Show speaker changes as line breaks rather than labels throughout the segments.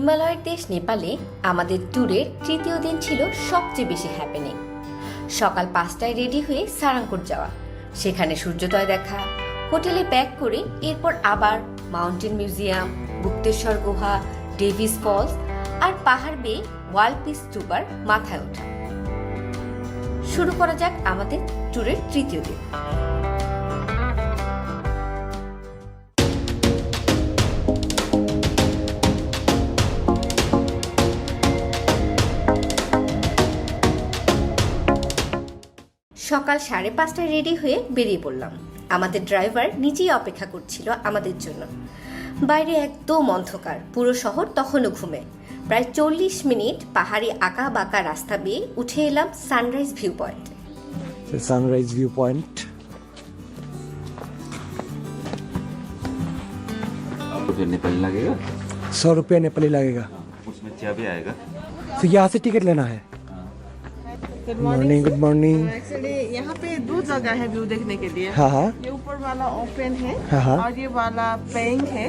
হিমালয়ের দেশ নেপালে আমাদের ট্যুরের তৃতীয় দিন ছিল সবচেয়ে বেশি হ্যাপেনিং। সকাল 5টায় রেডি হয়ে সারাংকোট যাওয়া, সেখানে সূর্যোদয় দেখা, হোটেলে ব্যাক করে এরপর আবার মাউন্টেন মিউজিয়াম, গুপ্তেশ্বর গুহা, ডেভিস ফলস আর পাহাড় বেয়ে ওয়াল পিস স্তূপার মাথায় ওঠা। শুরু করা যাক আমাদের ট্যুরের তৃতীয় দিন। সকাল 5:30টায় রেডি হয়ে বেরিয়ে পড়লাম। আমাদের ড্রাইভার নিজেই অপেক্ষা করছিল আমাদের জন্য। বাইরে একদম অন্ধকার, পুরো শহর তখনও ঘুমে। প্রায় 40 মিনিট পাহাড়ি আঁকা বাঁকা রাস্তা বেয়ে উঠে এলাম sunrise view point.
Sunrise view point
रुपये नेपाली लगेगा।
100 रुपया नेपाली लगेगा।
उसमें चाय भी आएगा।
तो यहाँ से टिकट लेना है।
Good
morning, good morning.
Actually यहाँ पे दो जगह है व्यू देखने के लिए।
हाँ हाँ
ये ऊपर वाला ओपन है
हाँ।
और ये वाला पेइंग है।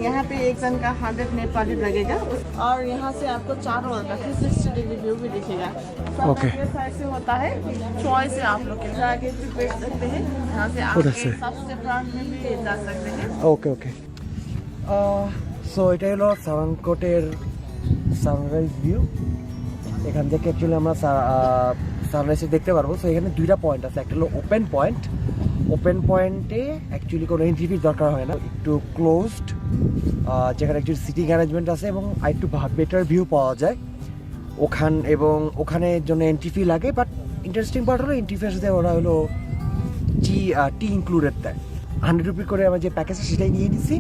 यहाँ पे एक जन का 100 नेपाली लगेगा और यहाँ से आपको चारों ओर का 360 डिग्री व्यू भी दिखेगा।
ओके।
साइड से होता है, चॉइस है आप लोग के, आगे भी बैठ सकते हैं, यहाँ से
उधर
आगे
से।
सबसे फ्रंट में भी जा सकते हैं।
ওকে ওকে। সো এটা হলো সারাংকোটের সানরাইজ ভিউ। এখান থেকে অ্যাকচুয়ালি আমরা সানরাইজ দেখতে পারবো। সো এখানে দুইটা পয়েন্ট আছে, একটা হলো ওপেন পয়েন্ট। ওপেন পয়েন্টে অ্যাকচুয়ালি কোনো এন্ট্রি ফি দরকার হয় না, একটু ক্লোজড, যেখানে একটু সিটিং অ্যারেঞ্জমেন্ট আছে এবং একটু বেটার ভিউ পাওয়া যায় ওখানের জন্য এন্ট্রি ফি লাগে। বাট ইন্টারেস্টিং পার্ট হলো এন্ট্রি ফির সাথে ওরা হলো টি ইনক্লুডেড দেয়। 100 রুপি করে আমার যে প্যাকেজটা সেটাই নিয়ে নিচ্ছি।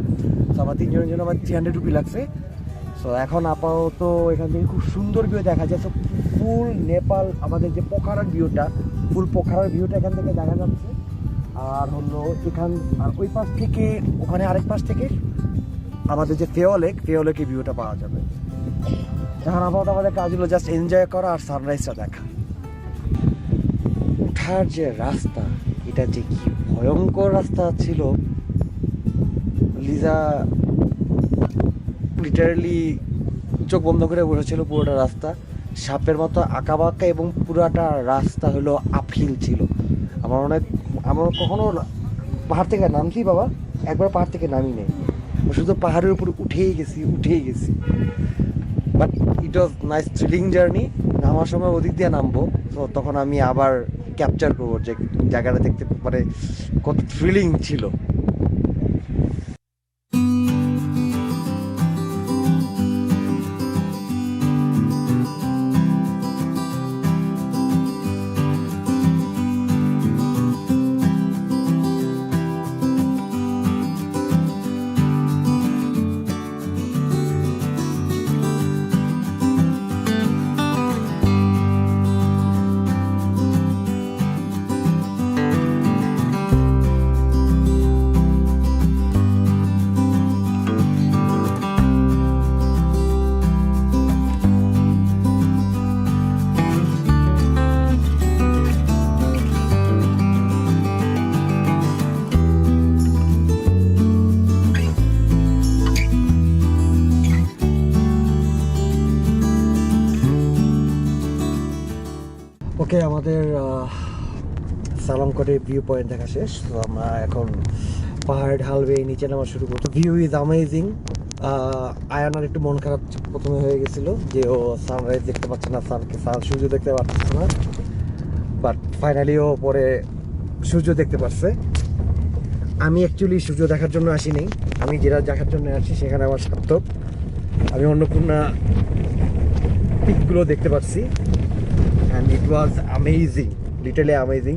তো আমার 3 জনের জন্য আমার 300 রুপি লাগছে। সো এখন আপাতত এখান থেকে খুব সুন্দর ভিউ দেখা যায়। তো ফুল নেপাল, আমাদের যে পোখারার ভিউটা, ফুল পোখারার ভিউটা এখান থেকে দেখা যাচ্ছে। আর হলো ওই পাশ থেকে ওখানে আরেক পাশ থেকে আমাদের যে ফেওলেকের ভিউটা পাওয়া যাবে। এখন আপাতত আমাদের কাজ হলো জাস্ট এনজয় করা আর সানরাইজটা দেখা। ওঠার যে রাস্তা, এটা যে কি ভয়ঙ্কর রাস্তা ছিল। লিজা লিটারালি চোখ বন্ধ করে বসেছিল। পুরোটা রাস্তা সাপের মতো আঁকাবাঁকা এবং পুরোটা রাস্তা হলো আপহিল ছিল। আমার কখনো পাহাড় থেকে নামছি বাবা, একবার পাহাড় থেকে নামি নেই, শুধু পাহাড়ের উপর উঠেই গেছি। But it was nice thrilling journey. নামার সময় ওদিক দিয়ে নামবো, তো তখন আমি আবার ক্যাপচার করবো যে জায়গাটা দেখতে মানে কত থ্রিলিং ছিল। ওকে, আমাদের সালামকোটের ভিউ পয়েন্ট দেখা শেষ। তো আমরা এখন পাহাড় ঢাল বেয়ে নিচে নামা শুরু করবো। View is amazing. আয়ানার একটু মন খারাপ প্রথমে হয়ে গেছিল যে ও সানরাইজ দেখতে পাচ্ছে না, সূর্য দেখতে পাচ্ছে না। বাট ফাইনালি ও পরে সূর্য দেখতে পারছে। আমি অ্যাকচুয়ালি সূর্য দেখার জন্য আসিনি, আমি যেটা দেখার জন্য আসি সেখানে আমার সার্থক। আমি অন্নপূর্ণা পিকগুলো দেখতে পাচ্ছি। And it was amazing, literally amazing.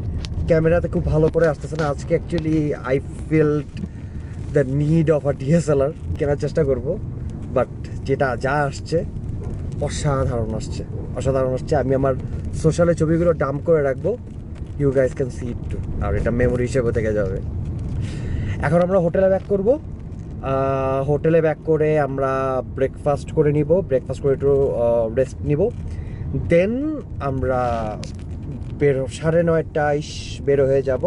ক্যামেরাতে খুব ভালো করে আসতেছে না আজকে। Actually I felt the need of a DSLR, কেনার চেষ্টা করব। বাট যা আসছে অসাধারণ আসছে। আমি আমার সোশ্যালে ছবিগুলো ডাম্প করে রাখবো, you guys can see it too. আর এটা মেমোরি হিসেবে থেকে যাবে। এখন আমরা হোটেলে ব্যাক করব। হোটেলে ব্যাক করে আমরা ব্রেকফাস্ট করে একটু রেস্ট নিব। দেন আমরা 9:30টায় বের হয়ে যাব।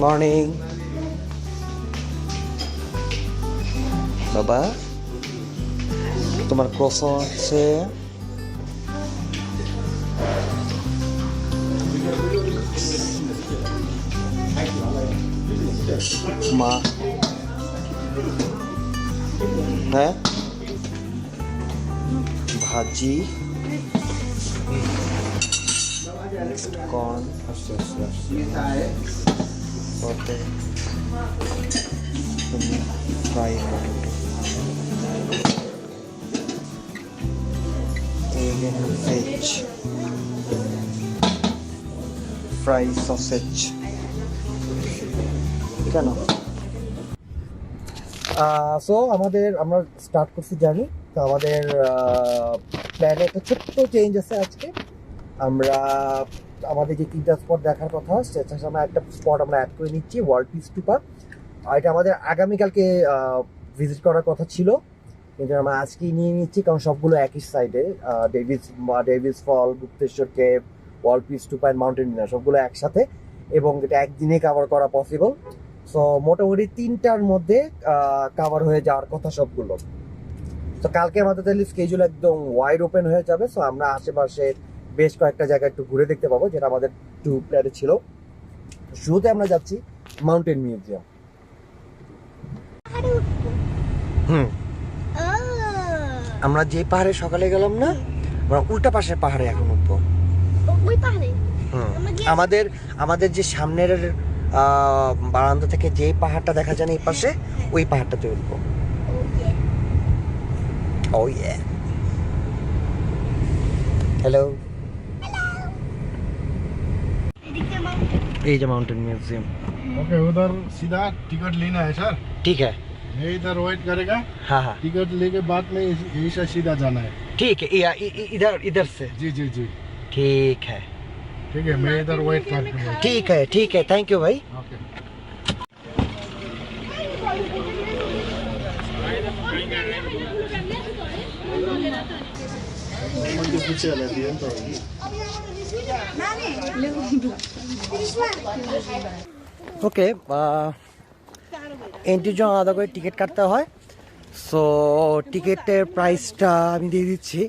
মর্নিং বাবা, তোমার ক্রসন আছে? মা হ্যাঁ, ভাজি, corn, fry veg, fry sausage. কেন? সো আমরা স্টার্ট করছি জার্নি। তো আমাদের প্ল্যানে একটা ছোট্ট চেঞ্জ আছে আজকে। আমাদের যে 3টা স্পট দেখার কথা, সেটা আমরা একটা স্পট আমরা অ্যাড করে নিচ্ছি, ওয়ার্ল্ড পিস স্টুপা। আর এটা আমাদের আগামীকালকে ভিজিট করার কথা ছিল, কিন্তু আমরা আজকেই নিয়ে নিচ্ছি, কারণ সবগুলো একই সাইডে। Davis fall, Gupteshwar cave, world peace stupa and mountain dinner সবগুলো একসাথে, এবং এটা একদিনে কভার করা পসিবল। সো মোটামুটি 3টার মধ্যে কভার হয়ে যাওয়ার কথা সবগুলো। তো কালকে আমাদের তাহলে স্কেজুল একদম ওয়াইড ওপেন হয়ে যাবে। সো আমরা আশেপাশে বেশ কয়েকটা জায়গা একটু ঘুরে দেখতে পাবো, যেটা আমাদের টু প্ল্যানে ছিল। শুরুতে আমরা যাচ্ছি মাউন্টেন মিউজিয়াম। আমরা যে পাহাড়ে সকালে গেলাম না, আমরা উল্টা পাশের পাহাড়ে এখন উঠবো।
ওই পাহাড়ে
আমাদের যে সামনের বারান্দা থেকে যে পাহাড়টা দেখা যায় না এই পাশে, ওই পাহাড়টাতে উঠবো। Oh yeah. Hello. ये जो माउंटेन म्यूजियम।
ओके, उधर सीधा टिकट लेना है सर।
ठीक है।
ये इधर वेट करेगा।
हाँ हाँ
टिकट लेके बाद में यही से सीधा जाना है।
ठीक है। इधर से।
जी जी जी
ठीक है।
ठीक है, मैं इधर वेट कर दूंगा।
ठीक है थैंक यू भाई।
ओके। पीछे वाला दिया तो
ওকে, এন্ট্রির জন্য আলাদা করে টিকিট কাটতে হয়। সো টিকিটের প্রাইসটা আমি দিয়ে দিচ্ছি।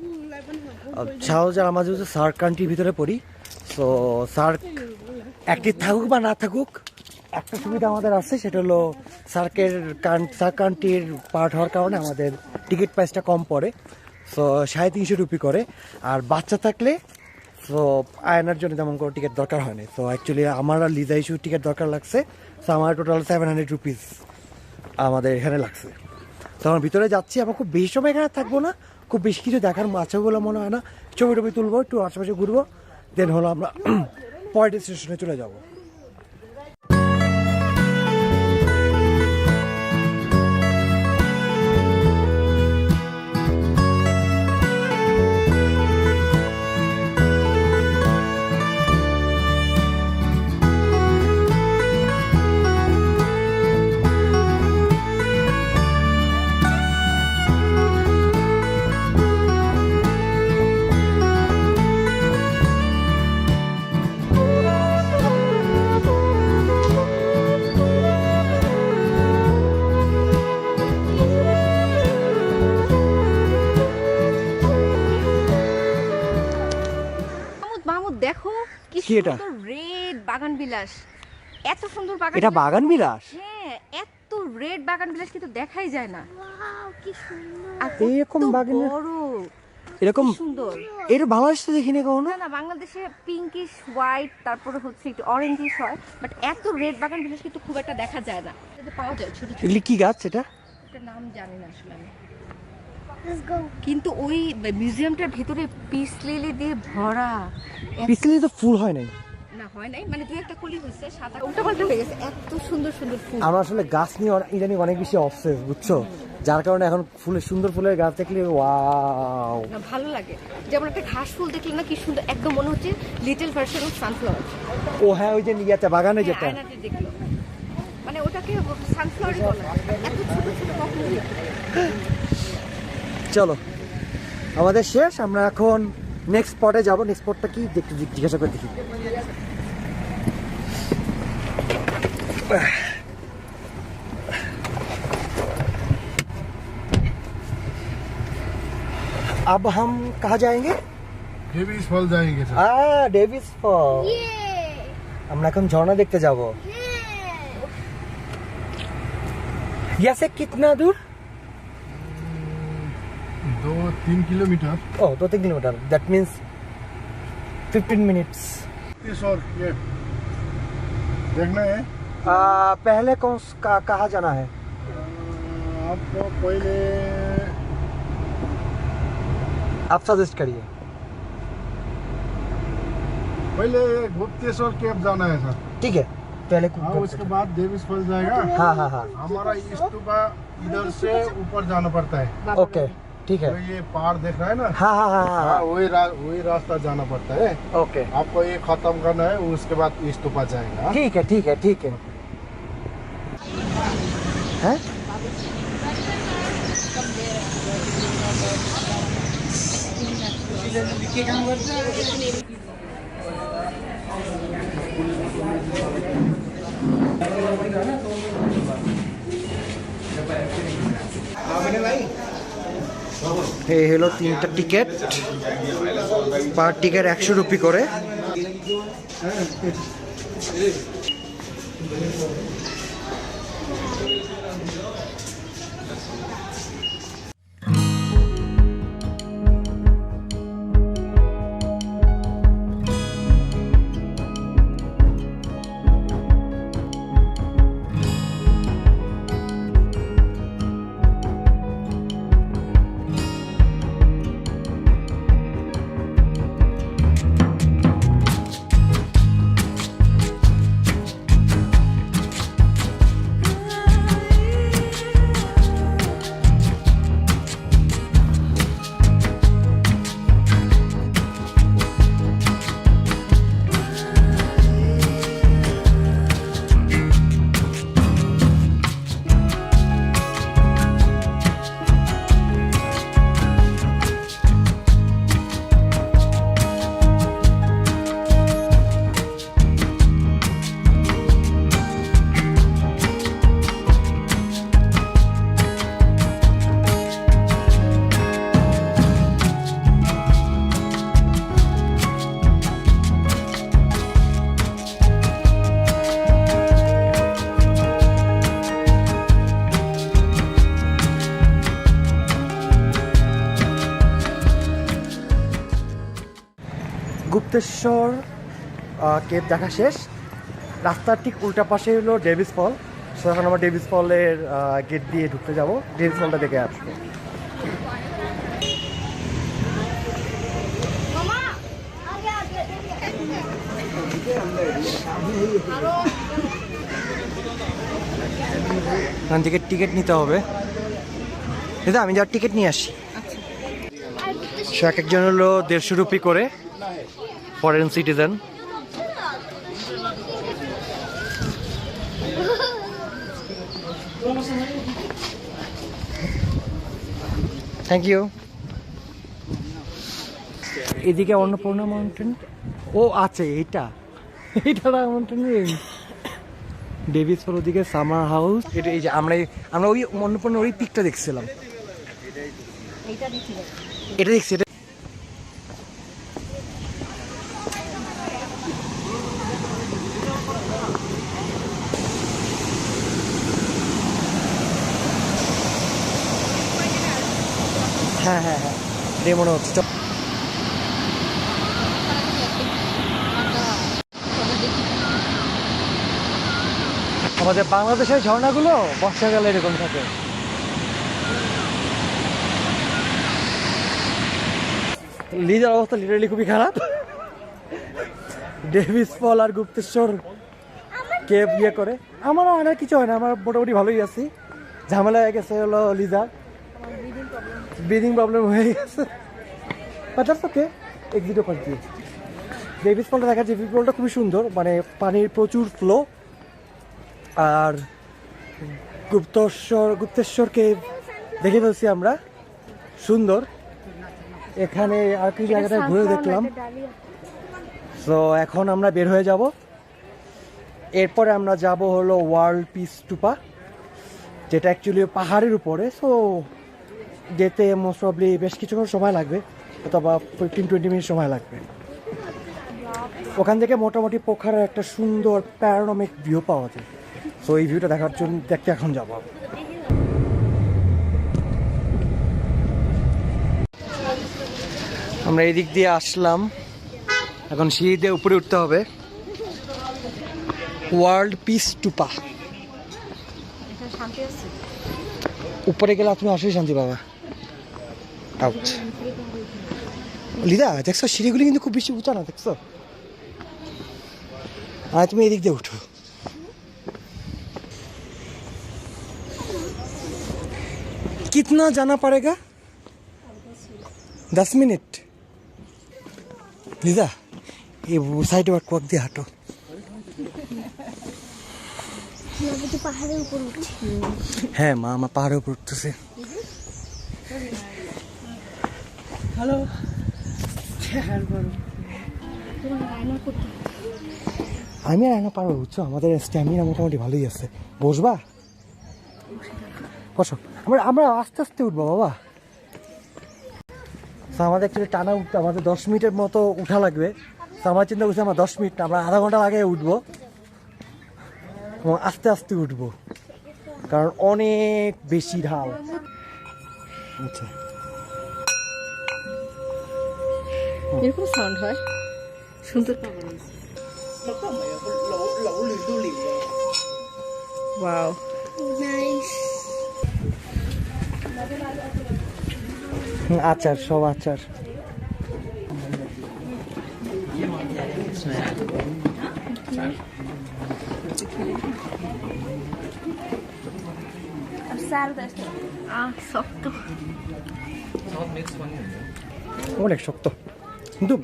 শাহজাহান আমরা যেহেতু সার্ক কান্ট্রির ভিতরে পড়ি, সো সার্ক একটি থাকুক বা না থাকুক, একটা সুবিধা আমাদের আছে, সেটা হলো সার্ক কান্ট্রির পার্ট হওয়ার কারণে আমাদের টিকিট প্রাইসটা কম পড়ে। সো 350 রুপি করে। আর বাচ্চা থাকলে সো আয়নার জন্য তেমন কোনো টিকিট দরকার হয়নি। সো অ্যাকচুয়ালি আমার আর লিজা ইস্যু টিকিট দরকার লাগছে। সো আমার টোটাল 700 রুপিস আমাদের এখানে লাগছে। তো আমার ভিতরে যাচ্ছি, আমরা খুব বেশি সময় এখানে থাকবো না, খুব বেশি কিছু দেখার আছে বলে মনে হয় না। ছবি টবি তুলবো, একটু আশেপাশে ঘুরবো, দেন হলো আমরা পয়েন্ট স্টেশনে চলে যাবো।
দেখো কি
কি এটা?
সুন্দর রেড বাগান বিলাস, এত সুন্দর বাগান।
এটা বাগান বিলাস?
হ্যাঁ, এত রেড বাগান বিলাস কিন্তু দেখাই যায় না।
ওয়াও কি সুন্দর।
আর
এইরকম
কত
বাগান
বড়,
এরকম
কি সুন্দর।
এটা বাংলাদেশে দেখিনি কখনো।
না না, বাংলাদেশে পিঙ্কিশ হোয়াইট, তারপরে হচ্ছে একটু অরেঞ্জিশ হয়, বাট এত রেড বাগান বিলাস কিন্তু খুব একটা দেখা যায় না। এটা পাওয়া যায় ছোট ছোট।
এগুলি কি গাছ? এটা
এটার নাম জানি না আসলে আমি।
Let's go.
কিন্তু ওই মিউজিয়ামটার ভিতরে পিস লিলি দিয়ে ভরা।
পিছলে তো ফুল হয় নাই।
না হয় নাই, মানে দুই একটা কলি হচ্ছে, সাদা উল্টা পাল্টা হয়ে গেছে। এত সুন্দর সুন্দর ফুল।
আমরা আসলে গাছ নিয়ে ইদানিং অনেক বেশি অবসেস, বুঝছো, যার কারণে এখন সুন্দর ফুলের গাছ দেখলে ওয়াও
না ভালো লাগে। যেমন একটা ঘাস ফুল দেখলে না কি সুন্দর, একদম মনে হচ্ছে লিটল ভার্সন অফ সানফ্লাওয়ার।
ও হ্যাঁ, ওই যে নিয়াতে বাগানে যেটা,
আয়নাতে দেখলো, মানে ওটাকে সানফ্লাওয়ারই বলা হয়। এত ছোট ছোট কখনো
চলো আমাদের শেষ, আমরা এখন নেক্সট স্পটে যাবো। নেক্সট স্পটটা কি একটু জিজ্ঞাসা করে দেখি। अब हम कहाँ जाएंगे?
डेविस फॉल जाएंगे सर।
ডেভিস ফল।
Yay!
আমরা এখন ঝর্ণা দেখতে যাব।
Yay!
यहाँ से कितना दूर?
2-3 kilometre.
Oh, 2-3 kilometre. That means 15 minutes.
और ये देखना है।
पहले कहाँ जाना है?
आपको पहले
आप सजेस्ट करिए।
गुप्तेश्वर केव जाना है सर।
ठीक है, पहले
हाँ, उसके बाद डेविस फॉल जाएगा।
हाँ हाँ हाँ,
हमारा स्तूपा इधर से ऊपर जाना पड़ता है।
ओके ठीक है।
तो ये पहाड़ देख रहा है ना,
हाँ हाँ हाँ
हाँ,
हाँ,
वही रास्ता जाना पड़ता है।
ओके
आपको ये खत्म करना है, उसके बाद स्तूपा जाएगा।
ठीक है ठीक है ठीक है। हैं? এই হলো 3টা টিকিট, পার টিকিট 100 রুপি করে। গুপ্তেশ্বর কেভ দেখা শেষ। রাস্তার ঠিক উল্টা পাশে হলো ডেভিস ফল। সো এখন আমরা ডেভিস ফলের গেট দিয়ে ঢুকতে যাব, ডেভিস ফলটা দেখে আসবো।
Mama! Aage, aage.
এখান থেকে টিকিট নিতে হবে। দাদা আমি যার টিকিট নিয়ে আসি। সে এক একজন হলো 150 রুপি করে, ফরেন সিটিজেন। Thank you. এদিকে অন্নপূর্ণা মাউন্টেন ও আছে, এইটা মাউন্টেন রেঞ্জ। ডেভিস ফল ওদিকে সামার হাউস। এটা এই যে আমরা ওই অন্নপূর্ণা ওই পিকটা দেখছিলাম, এটা দেখছি। এটা হ্যাঁ হ্যাঁ হ্যাঁ, এটা মনে হচ্ছে। আমাদের বাংলাদেশের ঝর্ণাগুলো বর্ষাকালে এরকম থাকে। লিজার অবস্থা লিটারালি খুবই খারাপ। ডেভিস ফল আর গুপ্তেশ্বর কেভ ইয়ে করে। আমারও অনেক কিছু হয় না, আমার মোটামুটি ভালোই আছি। ঝামেলা হয়ে গেছে হলো লিজার, ব্রিদিং প্রবলেম হয়ে গেছে। ওকে এক্সিটও করে দিয়েছি। ডেভিস ফলটা দেখা যায়, ডেভিস ফলটা খুবই সুন্দর, মানে পানির প্রচুর ফ্লো। আর গুপ্তেশ্বরকে দেখে ফেলছি আমরা, সুন্দর। এখানে আর কি জায়গাটা ঘুরে দেখলাম। সো এখন আমরা বের হয়ে যাব। এরপরে আমরা যাব হলো ওয়ার্ল্ড পিস স্টুপা, যেটা অ্যাকচুয়ালি পাহাড়ের উপরে। সো যেতে মোস্ট প্রবলি বেশ কিছুক্ষণ সময় লাগবে, অথবা 15-20 মিনিট সময় লাগবে। ওখান থেকে মোটামুটি পোখারের একটা সুন্দর প্যানোরামিক ভিউ পাওয়া যায়। সো এই ভিউটা দেখার জন্য দেখতে এখন যাবো। আমরা এই দিক দিয়ে আসলাম, এখন সিঁড়ি দিয়ে উপরে উঠতে হবে। ওয়ার্ল্ড পিস স্টুপা, উপরে গেলে তুমি আসলেই শান্তি পাবা। আউট লিদা, দেখছো সিঁড়িগুলি কিন্তু খুব বেশি উঁচা না, দেখছো? আর তুমি এদিক দিয়ে উঠো। कितना जाना पड़ेगा? 10 मिनट। লিদা এই সাইডে ওয়ার্ক ওয়াক দিয়ে হাঁটো।
পাহাড়ের উপর উঠছি।
হ্যাঁ মা, আমার পাহাড়ের উপর উঠতেছে। হ্যালো, আমি আর না পারবো, বুঝছো? আমাদের স্ট্যামিনা মোটামুটি ভালোই আছে। বসবা? বসো। আমরা আস্তে আস্তে উঠবো বাবা। আমাদের অ্যাকচুয়ালি টানা উঠতে আমাদের 10 মিনিটের মতো উঠা লাগবে। তো আমার চিন্তা করছি আমরা 10 মিনিট না, আমরা আধা ঘন্টা আগে উঠবো এবং আস্তে আস্তে উঠবো, কারণ অনেক বেশি ঢাল। আচ্ছা,
এরকম সাউন্ড হয়, সুন্দর। Wow,
nice.
আচার, সব আচার।
শক্ত,
অনেক শক্ত কিন্তু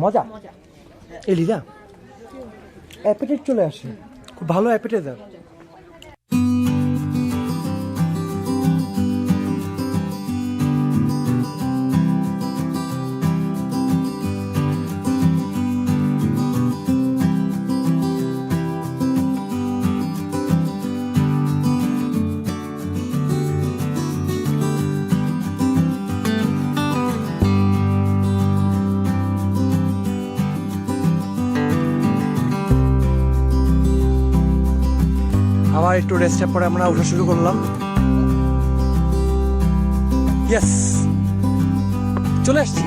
মজা। এই লিদা অ্যাপেটাইট চলে আসে, খুব ভালো অ্যাপেটাইজার। আবার একটু রেস্টের পরে আমরা উঠা শুরু করলাম। ইয়েস, চলে আসছি।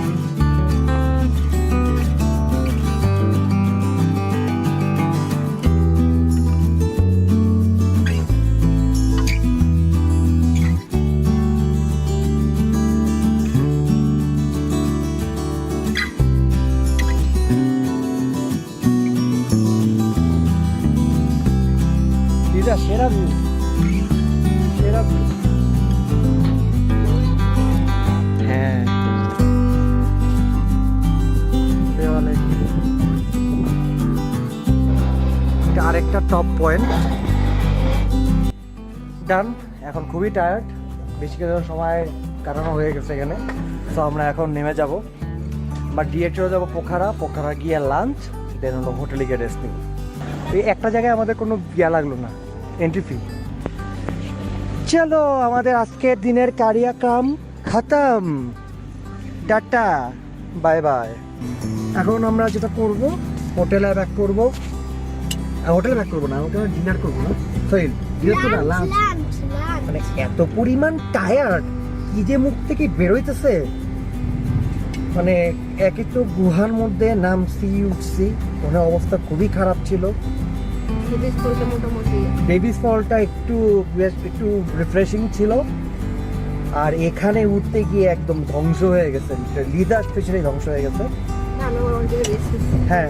সেরা ভিউ, সেরা ভিউ। হ্যাঁ, এটা আরেকটা টপ পয়েন্ট। ডান। এখন খুবই টায়ার্ড, বেশি কিছু সময় কাটানো হয়ে গেছে এখানে। তো আমরা এখন নেমে যাব, বা ডিরেক্ট চলে যাবো পোখারা গিয়ে লাঞ্চ, দেন হলো হোটেলে গিয়ে রেস্ট নিব। এই একটা জায়গায় আমাদের কোনো ইয়া লাগলো না, এন্ট্রি ফি। চলো, আমাদের আজকের দিনের কার্যক্রম খতম। Tata, bye bye. এখন আমরা যেটা করব, হোটেলে ব্যাক করব। হোটেলে ব্যাক করবো না, হোটেলে ডিনার করবো না, সরি ডিনার করবো না, লাঞ্চ। মানে এত পরিমাণ টায়ার্ড, কি যে মুখ থেকে বেরোইতেছে। মানে একই তো গুহার মধ্যে নামছি উঠছি, ওনার অবস্থা খুবই খারাপ ছিল। বেবি ফলটা একটু রিফ্রেশিং ছিল, আর এখানে উঠতে গিয়ে একদম ধ্বংস হয়ে গেছে। লিদা স্পেশালি ধ্বংস হয়ে গেছে। হ্যাঁ,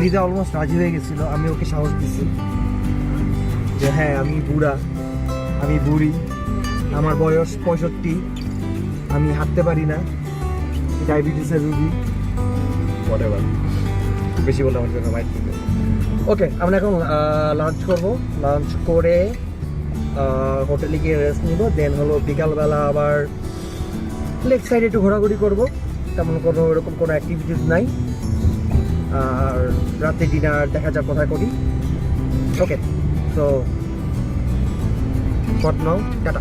লিদা অলমোস্ট রাজি হয়ে গেছিল। আমি ওকে সাহস দিছি যে হ্যাঁ আমি বুড়া, আমি বুড়ি, আমার বয়স 65, আমি হাঁটতে পারি না, ডায়াবেটিসের রুগী, হোয়াটএভার। বেশি বলতে আমার জন্য মাইট দিবে। ওকে, আমরা এখন লাঞ্চ করব। লাঞ্চ করে হোটেলে গিয়ে রেস্ট নিব, দেন হলো বিকালবেলা আবার লেক সাইডে একটু ঘোরাঘুরি করব, তেমন কোনো এরকম কোনো অ্যাক্টিভিটিস নাই। আর রাতে ডিনার দেখা যাক কোথায় করি। ওকে, সো ফর নাও টাটা।